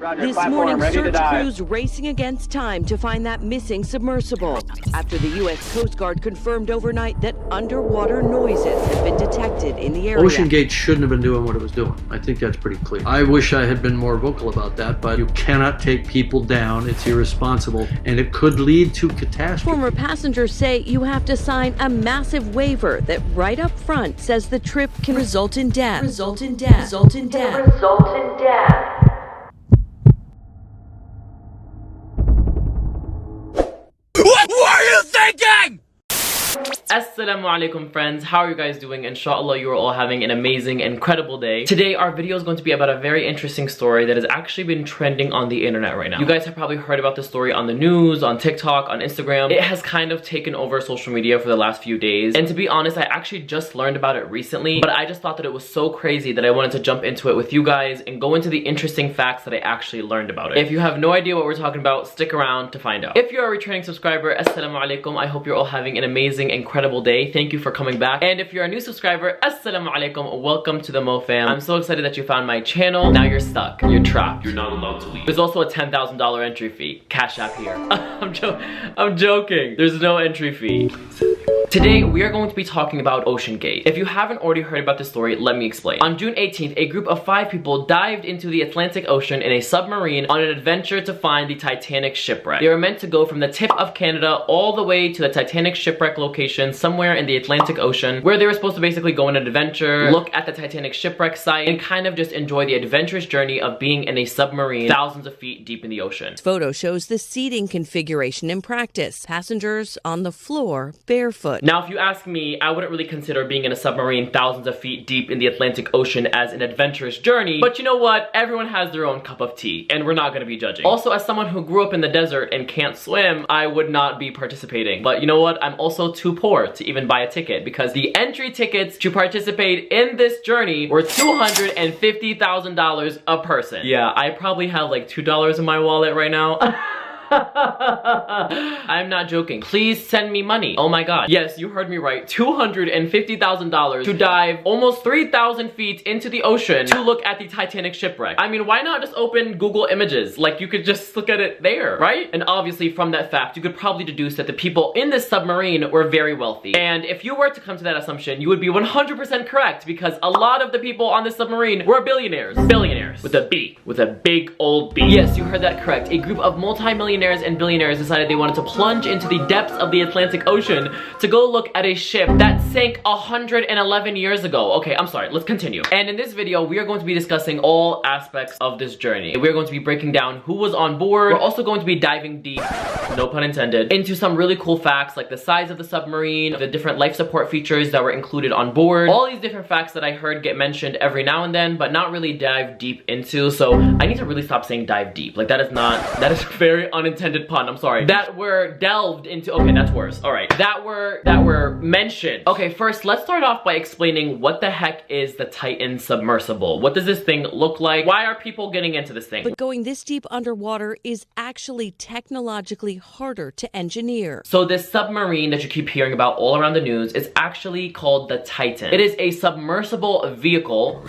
This morning, search crews racing against time to find that missing submersible after the U.S. Coast Guard confirmed overnight that underwater noises have been detected in the area. OceanGate shouldn't have been doing what it was doing. I think that's pretty clear. I wish I had been more vocal about that, but you cannot take people down. It's irresponsible, and it could lead to catastrophe. Former passengers say you have to sign a massive waiver that right up front says the trip can result in death. Result in death. Result in death. Result in death. What were you thinking? Assalamu alaikum friends, how are you guys doing? Inshallah you are all having an amazing, incredible day. Today our video is going to be about a very interesting story that has actually been trending on the internet right now. You guys have probably heard about this story on the news, on TikTok, on Instagram. It has kind of taken over social media for the last few days. And to be honest, I actually just learned about it recently, but I just thought that it was so crazy that I wanted to jump into it with you guys and go into the interesting facts that I actually learned about it. If you have no idea what we're talking about, stick around to find out. If you're a returning subscriber, assalamu alaikum. I hope you're all having an amazing, incredible day. Thank you for coming back. And if you're a new subscriber, assalamu alaikum, welcome to the Mo fam. I'm so excited that you found my channel. Now you're stuck, you're trapped, you're not allowed to leave. There's also a $10,000 entry fee. Cash app here. I'm joking. There's no entry fee. Today, we are going to be talking about OceanGate. If you haven't already heard about this story, let me explain. On June 18th, a group of 5 people dived into the Atlantic Ocean in a submarine on an adventure to find the Titanic shipwreck. They were meant to go from the tip of Canada all the way to the Titanic shipwreck location somewhere in the Atlantic Ocean, where they were supposed to basically go on an adventure, look at the Titanic shipwreck site, and kind of just enjoy the adventurous journey of being in a submarine thousands of feet deep in the ocean. This photo shows the seating configuration in practice. Passengers on the floor, barefoot. Now, if you ask me, I wouldn't really consider being in a submarine thousands of feet deep in the Atlantic Ocean as an adventurous journey, but you know what? Everyone has their own cup of tea, and we're not gonna be judging. Also, as someone who grew up in the desert and can't swim, I would not be participating. But you know what? I'm also too poor to even buy a ticket, because the entry tickets to participate in this journey were $250,000 a person. Yeah, I probably have like $2 in my wallet right now. I'm not joking. Please send me money. Oh my god. Yes, you heard me right. $250,000 to dive almost 3,000 feet into the ocean to look at the Titanic shipwreck. I mean, why not just open Google Images? Like, you could just look at it there, right? And obviously from that fact, you could probably deduce that the people in this submarine were very wealthy. And if you were to come to that assumption, you would be 100% correct, because a lot of the people on this submarine were billionaires. Billionaires. With a B. With a big old B. Yes, you heard that correct. A group of multi-millionaires and billionaires decided they wanted to plunge into the depths of the Atlantic Ocean to go look at a ship that sank 111 years ago. Okay, I'm sorry, let's continue. And in this video, we are going to be discussing all aspects of this journey. We're going to be breaking down who was on board. We're also going to be diving deep, no pun intended, into some really cool facts like the size of the submarine, the different life support features that were included on board, all these different facts that I heard get mentioned every now and then, but not really dive deep into. So I need to really stop saying dive deep. Like, that is a very unintended pun, I'm sorry. That were delved into, okay, that's worse. All right, that were mentioned. Okay, first, let's start off by explaining what the heck is the Titan submersible. What does this thing look like? Why are people getting into this thing? But going this deep underwater is actually technologically harder to engineer. So this submarine that you keep hearing about all around the news is actually called the Titan. It is a submersible vehicle.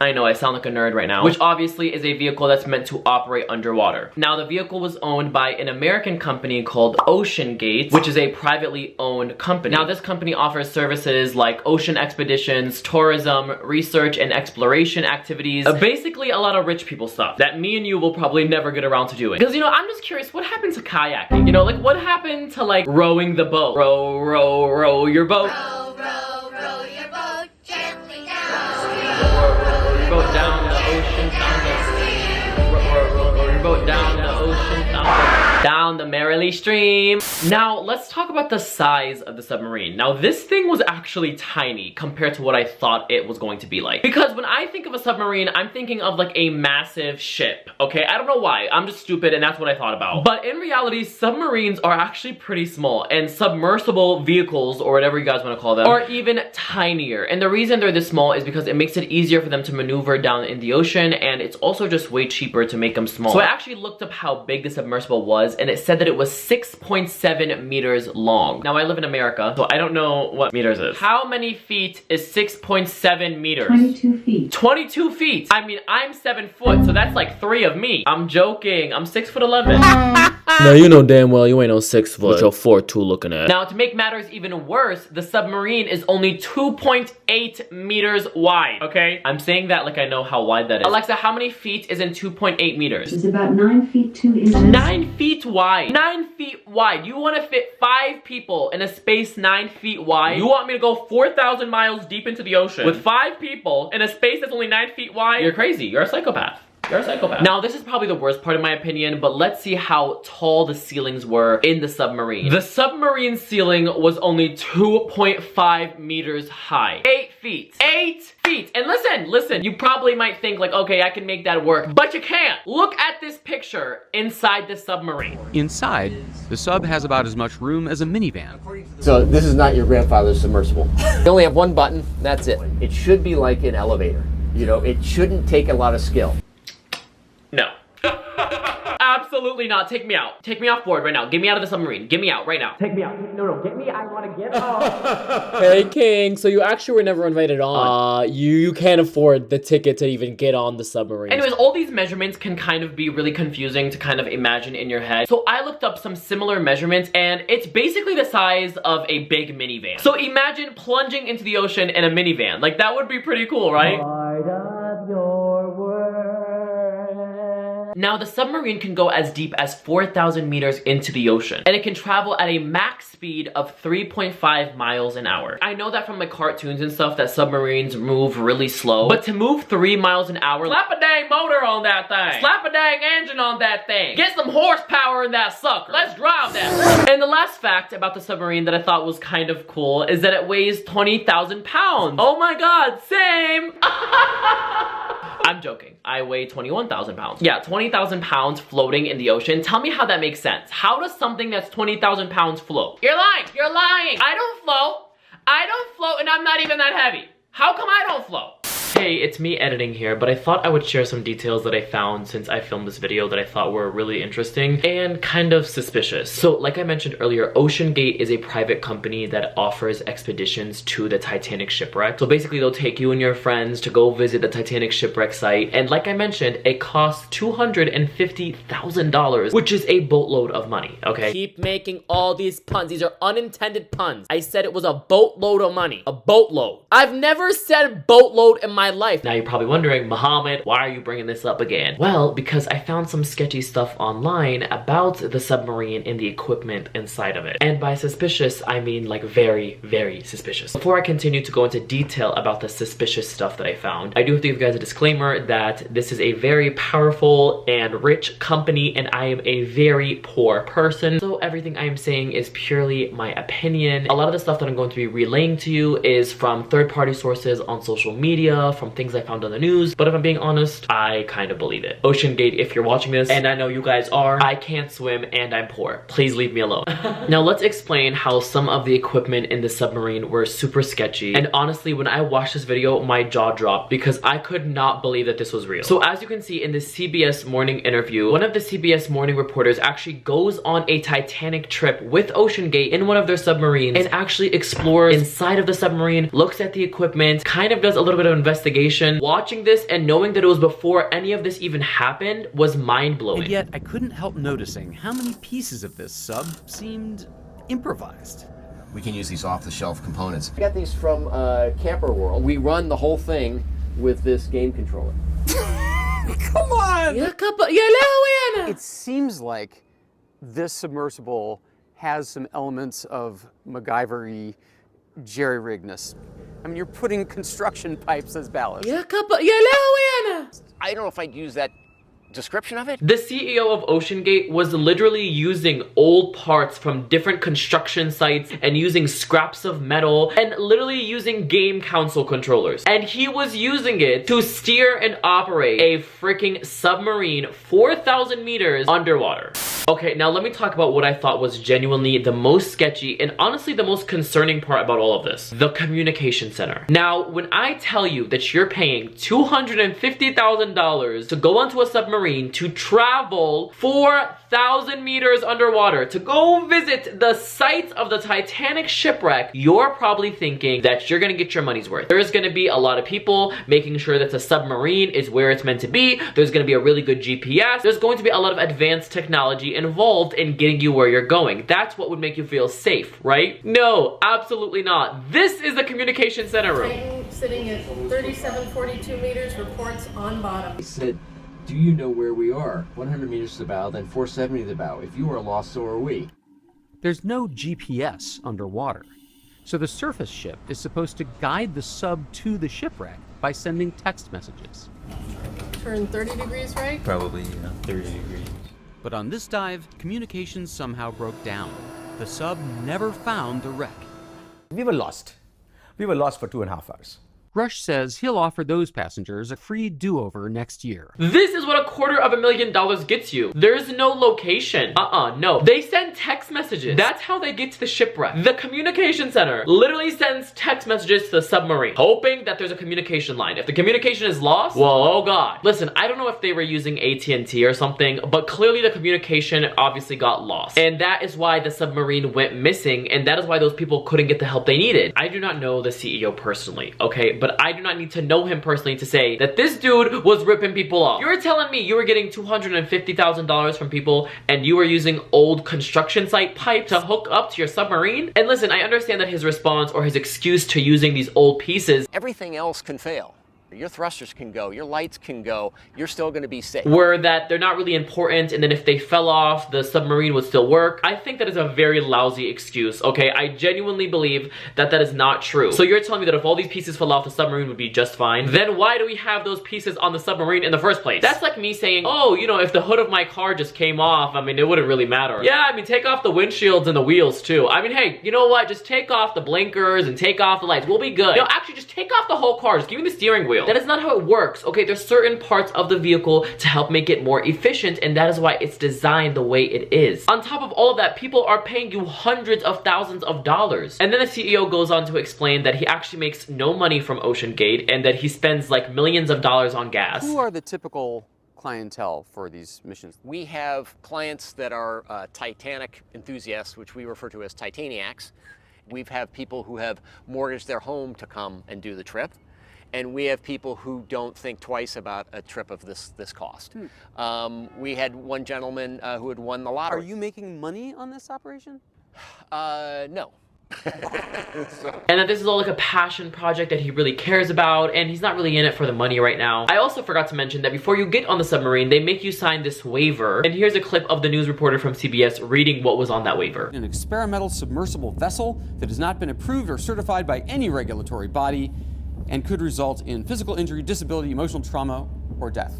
I know, I sound like a nerd right now. Which obviously is a vehicle that's meant to operate underwater. Now, the vehicle was owned by an American company called OceanGate, which is a privately owned company. Now, this company offers services like ocean expeditions, tourism, research and exploration activities, basically a lot of rich people stuff that me and you will probably never get around to doing. Because, you know, I'm just curious, what happened to kayaking? You know, like, what happened to, like, rowing the boat? Row, row, row your boat. Row, row, row your boat gently down. Row your boat down the ocean, row your boat down the ocean, down the merrily stream. Now, let's talk about the size of the submarine. Now, this thing was actually tiny compared to what I thought it was going to be like. Because when I think of a submarine, I'm thinking of like a massive ship, okay? I don't know why. I'm just stupid and that's what I thought about. But in reality, submarines are actually pretty small, and submersible vehicles, or whatever you guys want to call them, are even tinier. And the reason they're this small is because it makes it easier for them to maneuver down in the ocean, and it's also just way cheaper to make them small. So I actually looked up how big the submersible was, was, and it said that it was 6.7 meters long. Now, I live in America, so I don't know what meters is. How many feet is 6.7 meters? 22 feet. 22 feet. I mean, I'm 7 foot, so that's like 3 of me. I'm joking. I'm 6'11". Now you know damn well you ain't no 6 foot. What your 4'2" looking at. Now, to make matters even worse, the submarine is only 2.8 meters wide, okay? I'm saying that like I know how wide that is. Alexa, how many feet is in 2.8 meters? It's about 9 feet 2 inches. 9 feet wide. 9 feet wide. You want to fit 5 people in a space 9 feet wide? You want me to go 4,000 miles deep into the ocean with 5 people in a space that's only 9 feet wide? You're crazy. You're a psychopath. You're a psychopath. Now, this is probably the worst part in my opinion, but let's see how tall the ceilings were in the submarine. The submarine ceiling was only 2.5 meters high. 8 feet. 8 feet. And listen, you probably might think like, okay, I can make that work, but you can't. Look at this picture inside the submarine. Inside, the sub has about as much room as a minivan. So this is not your grandfather's submersible. You only have one button, that's it. It should be like an elevator. You know, it shouldn't take a lot of skill. No. Absolutely not. Take me out. Take me off board right now. Get me out of the submarine. Get me out right now. Take me out. No, get me. I want to get off. Hey, King. So you actually were never invited on. You can't afford the ticket to even get on the submarine. Anyways, all these measurements can kind of be really confusing to kind of imagine in your head. So I looked up some similar measurements, and it's basically the size of a big minivan. So imagine plunging into the ocean in a minivan. Like, that would be pretty cool, right? Now, the submarine can go as deep as 4,000 meters into the ocean, and it can travel at a max speed of 3.5 miles an hour. I know that from like cartoons and stuff that submarines move really slow, but to move 3 miles an hour, slap a dang motor on that thing. Slap a dang engine on that thing. Get some horsepower in that sucker. Let's drive that. And the last fact about the submarine that I thought was kind of cool is that it weighs 20,000 pounds. Oh my god, same. I'm joking. I weigh 21,000 pounds. Yeah, 20,000 pounds floating in the ocean. Tell me how that makes sense. How does something that's 20,000 pounds float? You're lying. You're lying. I don't float. I don't float, and I'm not even that heavy. How come I don't float? Hey, it's me editing here, but I thought I would share some details that I found since I filmed this video that I thought were really interesting and kind of suspicious. So, like I mentioned earlier, OceanGate is a private company that offers expeditions to the Titanic shipwreck. So basically, they'll take you and your friends to go visit the Titanic shipwreck site, and like I mentioned, it costs $250,000, which is a boatload of money, okay? Keep making all these puns. These are unintended puns. I said it was a boatload of money. A boatload. I've never said boatload in my life. Now you're probably wondering, Mohammed, why are you bringing this up again? Well, because I found some sketchy stuff online about the submarine and the equipment inside of it. And by suspicious, I mean like very, very suspicious. Before I continue to go into detail about the suspicious stuff that I found, I do have to give you guys a disclaimer that this is a very powerful and rich company, and I am a very poor person. So everything I am saying is purely my opinion. A lot of the stuff that I'm going to be relaying to you is from third-party sources on social media, from things I found on the news, but if I'm being honest, I kind of believe it. OceanGate, if you're watching this, and I know you guys are, I can't swim and I'm poor. Please leave me alone. Now let's explain how some of the equipment in the submarine were super sketchy, and honestly, when I watched this video, my jaw dropped because I could not believe that this was real. So as you can see in the CBS Morning interview, one of the CBS Morning reporters actually goes on a Titanic trip with OceanGate in one of their submarines and actually explores inside of the submarine, looks at the equipment, kind of does a little bit of investigation. Watching this and knowing that it was before any of this even happened was mind-blowing. And yet, I couldn't help noticing how many pieces of this sub seemed improvised. We can use these off-the-shelf components. I got these from Camper World. We run the whole thing with this game controller. Come on! It seems like this submersible has some elements of MacGyver-y jerry-rigness. I mean, you're putting construction pipes as ballast. I don't know if I'd use that description of it. The CEO of OceanGate was literally using old parts from different construction sites and using scraps of metal and literally using game console controllers. And he was using it to steer and operate a freaking submarine 4,000 meters underwater. Okay, now let me talk about what I thought was genuinely the most sketchy and honestly the most concerning part about all of this. The communication center. Now, when I tell you that you're paying $250,000 to go onto a submarine to travel 4,000 meters underwater to go visit the site of the Titanic shipwreck, you're probably thinking that you're gonna get your money's worth. There's gonna be a lot of people making sure that the submarine is where it's meant to be. There's gonna be a really good GPS. There's going to be a lot of advanced technology involved in getting you where you're going. That's what would make you feel safe, right? No, absolutely not. This is the communication center room. Titan sitting at 3742 meters, reports on bottom. He said, do you know where we are? 100 meters to the bow, then 470 to the bow. If you are lost, so are we. There's no GPS underwater, so the surface ship is supposed to guide the sub to the shipwreck by sending text messages. Turn 30 degrees right? Probably, 30 degrees. But on this dive, communications somehow broke down. The sub never found the wreck. We were lost. We were lost for 2.5 hours. Rush says he'll offer those passengers a free do-over next year. This is what $250,000 gets you. There's no location. No. They send text messages. That's how they get to the shipwreck. The communication center literally sends text messages to the submarine, hoping that there's a communication line. If the communication is lost, well, oh god. Listen, I don't know if they were using AT&T or something, but clearly the communication obviously got lost. And that is why the submarine went missing, and that is why those people couldn't get the help they needed. I do not know the CEO personally, okay? But I do not need to know him personally to say that this dude was ripping people off. You're telling me you were getting $250,000 from people and you were using old construction site pipe to hook up to your submarine? And listen, I understand that his response or his excuse to using these old pieces, everything else can fail. Your thrusters can go, your lights can go, you're still gonna be safe. were that they're not really important, and then if they fell off, the submarine would still work. I think that is a very lousy excuse, okay? I genuinely believe that that is not true. So you're telling me that if all these pieces fell off, the submarine would be just fine? Then why do we have those pieces on the submarine in the first place? That's like me saying, oh, you know, if the hood of my car just came off, I mean, it wouldn't really matter. Yeah, I mean, take off the windshields and the wheels too. I mean, hey, you know what? Just take off the blinkers and take off the lights. We'll be good. No, actually, just take off the whole car. Just give me the steering wheel. That is not how it works, okay? There's certain parts of the vehicle to help make it more efficient, and that is why it's designed the way it is. On top of all of that, people are paying you hundreds of thousands of dollars. And then the CEO goes on to explain that he actually makes no money from OceanGate and that he spends like millions of dollars on gas. Who are the typical clientele for these missions? We have clients that are Titanic enthusiasts, which we refer to as Titaniacs. We have people who have mortgaged their home to come and do the trip. And we have people who don't think twice about a trip of this cost. We had one gentleman who had won the lottery. Are you making money on this operation? No. And that this is all like a passion project that he really cares about, and he's not really in it for the money right now. I also forgot to mention that before you get on the submarine, they make you sign this waiver. And here's a clip of the news reporter from CBS reading what was on that waiver. An experimental submersible vessel that has not been approved or certified by any regulatory body and could result in physical injury, disability, emotional trauma, or death.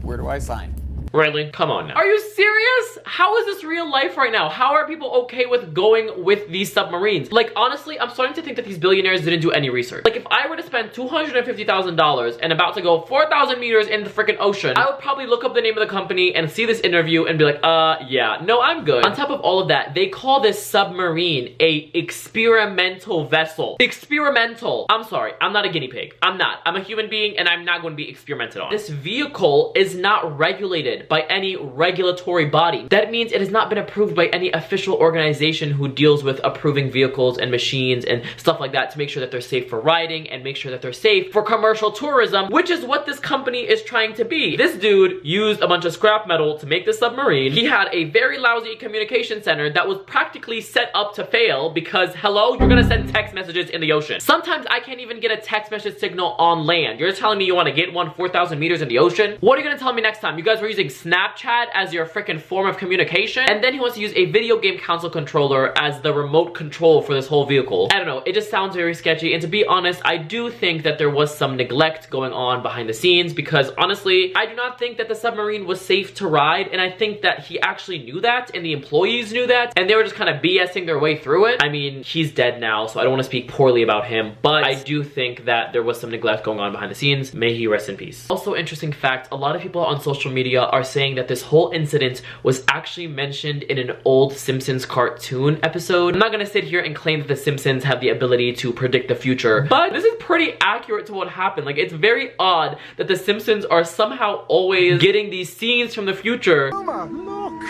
Where do I sign? Really? Come on now. Are you serious? How is this real life right now? How are people okay with going with these submarines? Like, honestly, I'm starting to think that these billionaires didn't do any research. Like, if I were to spend $250,000 and about to go 4,000 meters in the freaking ocean, I would probably look up the name of the company and see this interview and be like, yeah, no, I'm good. On top of all of that, they call this submarine a experimental vessel. Experimental. I'm sorry, I'm not a guinea pig. I'm not. I'm a human being and I'm not going to be experimented on. This vehicle is not regulated by any regulatory body. That means it has not been approved by any official organization who deals with approving vehicles and machines and stuff like that to make sure that they're safe for riding and make sure that they're safe for commercial tourism, which is what this company is trying to be. This dude used a bunch of scrap metal to make this submarine. He had a very lousy communication center that was practically set up to fail because, hello, you're gonna send text messages in the ocean. Sometimes I can't even get a text message signal on land. You're telling me you want to get one 4,000 meters in the ocean? What are you gonna tell me next time? You guys were using Snapchat as your freaking form of communication, and then he wants to use a video game console controller as the remote control for this whole vehicle. I don't know, it just sounds very sketchy, and to be honest, I do think that there was some neglect going on behind the scenes because honestly, I do not think that the submarine was safe to ride, and I think that he actually knew that, and the employees knew that, and they were just kind of BSing their way through it. I mean, he's dead now, so I don't want to speak poorly about him, but I do think that there was some neglect going on behind the scenes. May he rest in peace. Also, interesting fact, a lot of people on social media are are saying that this whole incident was actually mentioned in an old Simpsons cartoon episode. I'm not gonna sit here and claim that the Simpsons have the ability to predict the future, but this is pretty accurate to what happened. Like, it's very odd that the Simpsons are somehow always getting these scenes from the future. Look!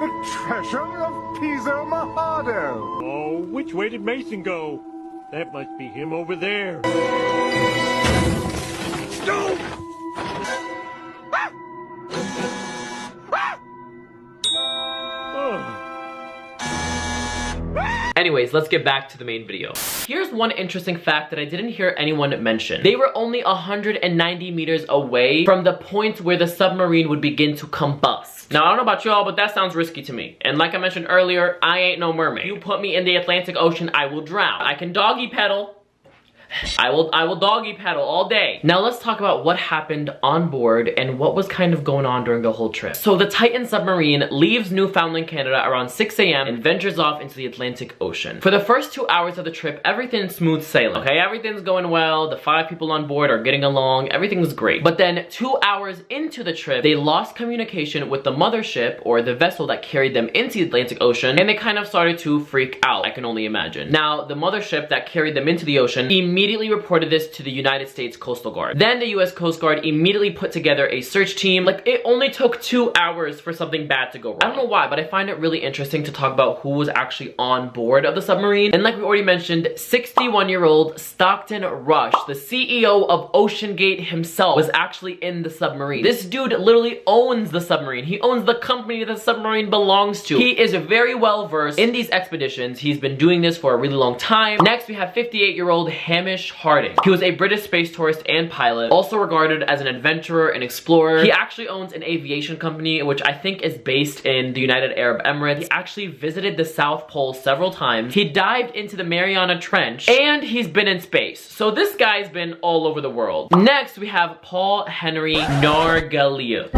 The treasure of Piso Mojado! Oh, which way did Mason go? That must be him over there. No! Anyways, let's get back to the main video. Here's one interesting fact that I didn't hear anyone mention. They were only 190 meters away from the point where the submarine would begin to combust. Now, I don't know about y'all, but that sounds risky to me. And like I mentioned earlier, I ain't no mermaid. You put me in the Atlantic Ocean, I will drown. I can doggy paddle. I will doggy paddle all day. Now let's talk about what happened on board and what was kind of going on during the whole trip. So the Titan submarine leaves Newfoundland, Canada around 6 a.m. and ventures off into the Atlantic Ocean. For the first 2 hours of the trip, everything's smooth sailing, okay? Everything's going well, the 5 people on board are getting along, everything's great. But then 2 hours into the trip, they lost communication with the mothership, or the vessel that carried them into the Atlantic Ocean, and they kind of started to freak out, I can only imagine. Now, the mothership that carried them into the ocean immediately reported this to the United States Coastal Guard. Then the US Coast Guard immediately put together a search team. Like, it only took 2 hours for something bad to go wrong. I don't know why, but I find it really interesting to talk about who was actually on board of the submarine. And like we already mentioned, 61-year-old Stockton Rush, the CEO of OceanGate himself, was actually in the submarine. This dude literally owns the submarine. He owns the company that the submarine belongs to. He is very well versed in these expeditions. He's been doing this for a really long time. Next, we have 58-year-old Hamish Harding. He was a British space tourist and pilot, also regarded as an adventurer and explorer. He actually owns an aviation company, which I think is based in the United Arab Emirates. He actually visited the South Pole several times. He dived into the Mariana Trench, and he's been in space. So this guy's been all over the world. Next, we have Paul Henry Nargalios.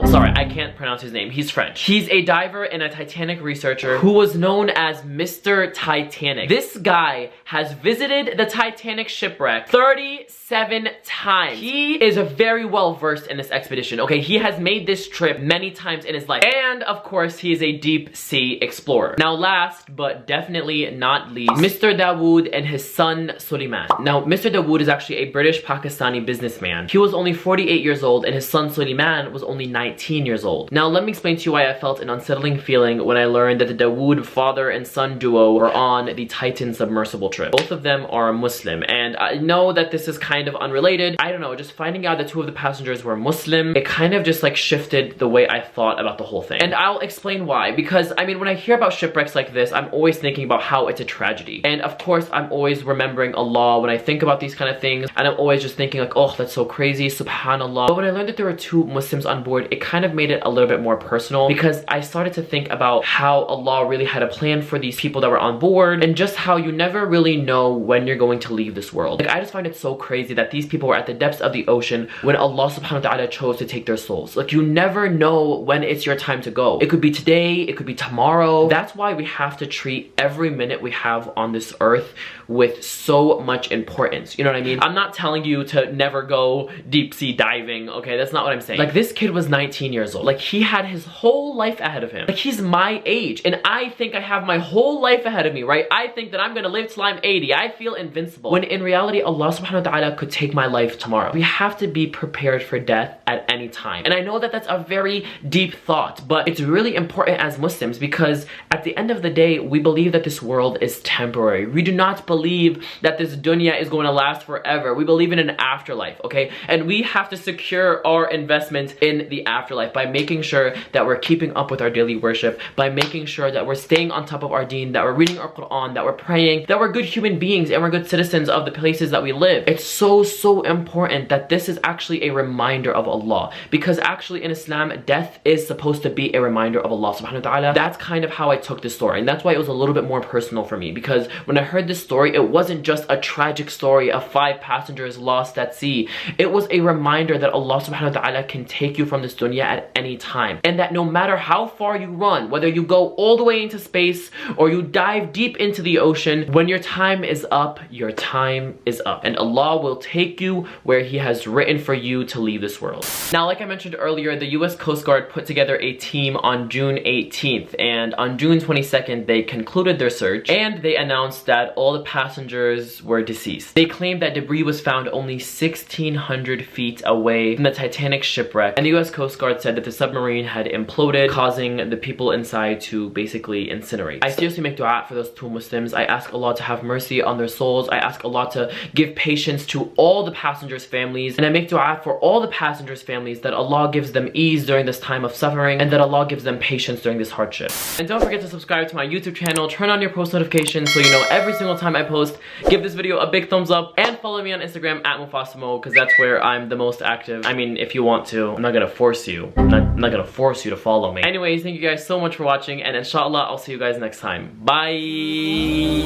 Sorry, I can't pronounce his name. He's French. He's a diver and a Titanic researcher who was known as Mr. Titanic. This guy has visited the Titanic shipwreck 37 times. He is very well versed in this expedition, okay? He has made this trip many times in his life. And of course, he is a deep sea explorer. Now last, but definitely not least, Mr. Dawood and his son Suleiman. Now, Mr. Dawood is actually a British Pakistani businessman. He was only 48 years old and his son Suleiman was only 19 years old. Now let me explain to you why I felt an unsettling feeling when I learned that the Dawood father and son duo were on the Titan submersible trip. Both of them are Muslim, and I know that this is kind of unrelated. I don't know, just finding out that 2 of the passengers were Muslim, it kind of just like shifted the way I thought about the whole thing. And I'll explain why, because I mean, when I hear about shipwrecks like this, I'm always thinking about how it's a tragedy. And of course, I'm always remembering Allah when I think about these kind of things, and I'm always just thinking like, oh, that's so crazy, subhanallah. But when I learned that there were 2 Muslims on board, it kind of made it a little bit more personal, because I started to think about how Allah really had a plan for these people that were on board, and just how you never really know when you're going to leave this world. Like, I just find it so crazy that these people were at the depths of the ocean when Allah subhanahu wa ta'ala chose to take their souls. Like, you never know when it's your time to go. It could be today, it could be tomorrow. That's why we have to treat every minute we have on this earth with so much importance. You know what I mean? I'm not telling you to never go deep sea diving, okay? That's not what I'm saying. Like, this kid was 19 years old. Like, he had his whole life ahead of him. Like, he's my age, and I think I have my whole life ahead of me, right? I think that I'm gonna live till I'm 80. I feel invincible. When in reality, Allah subhanahu wa ta'ala could take my life tomorrow. We have to be prepared for death at any time. And I know that that's a very deep thought, but it's really important as Muslims, because at the end of the day, we believe that this world is temporary. We do not believe that this dunya is going to last forever. We believe in an afterlife, okay? And we have to secure our investment in the afterlife by making sure that we're keeping up with our daily worship, by making sure that we're staying on top of our deen, that we're reading our Quran, that we're praying, that we're good human beings, and we're good citizens of the places that we live. It's so important that this is actually a reminder of Allah, because actually in Islam, death is supposed to be a reminder of Allah subhanahu wa ta'ala. That's kind of how I took this story, and that's why it was a little bit more personal for me, because when I heard this story, it wasn't just a tragic story of 5 passengers lost at sea. It was a reminder that Allah subhanahu wa ta'ala can take you from this dunya at any time, and that no matter how far you run, whether you go all the way into space or you dive deep into the ocean, when your time is up, your time is up, and Allah will take you where He has written for you to leave this world. Now, like I mentioned earlier, the US Coast Guard put together a team on June 18th, and on June 22nd, they concluded their search, and they announced that all the passengers were deceased. They claimed that debris was found only 1,600 feet away from the Titanic shipwreck, and the US Coast Guard said that the submarine had imploded, causing the people inside to basically incinerate. I seriously make dua for those two Muslims. I ask Allah to have mercy on their souls. I ask Allah to give patience to all the passengers' families, and I make dua for all the passengers' families that Allah gives them ease during this time of suffering, and that Allah gives them patience during this hardship. And don't forget to subscribe to my YouTube channel, turn on your post notifications so you know every single time I post. Give this video a big thumbs up, and follow me on Instagram at Mufasamo, because that's where I'm the most active. I mean, if you want to. I'm not gonna force you. I'm not gonna force you to follow me. Anyways, thank you guys so much for watching, and inshallah, I'll see you guys next time. Bye!